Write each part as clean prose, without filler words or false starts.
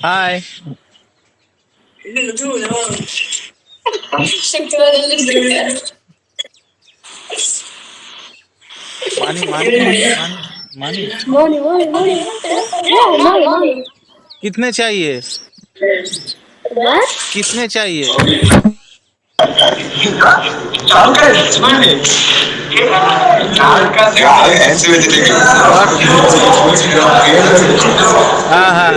Hi. Money. Money, money, money. Yeah, money, money. कितने चाहिए? What? कितने चाहिए? हाँ हाँ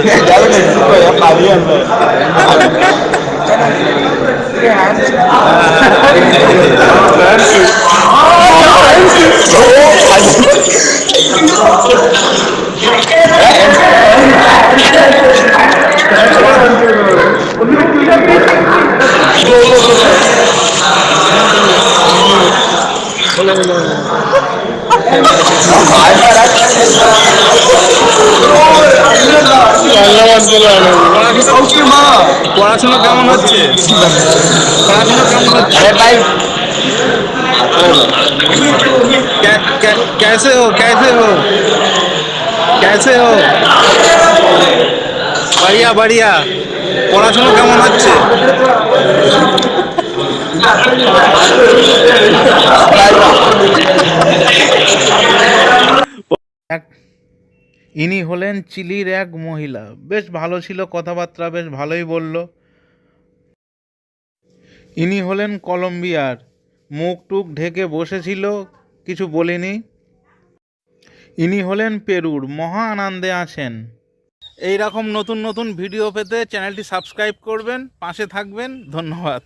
পড়াশোনা কেমন হচ্ছে? পড়াশোনা কেমন হচ্ছে? कैसे हो कैसे हो कैसे हो? बढ़िया बढ़िया। পড়াশোনা কেমন হচ্ছে? ইনি হলেন চিলির এক মহিলা, বেশ ভালো ছিল, কথাবার্তা বেশ ভালোই বলল। ইনি হলেন কলম্বিয়ার, মুখ টুক ঢেকে বসেছিল, কিছু বলেনি। ইনি হলেন পেরুর, মহা আনন্দে আছেন। এই রকম নতুন নতুন ভিডিও পেতে চ্যানেলটি সাবস্ক্রাইব করবেন, পাশে থাকবেন। ধন্যবাদ।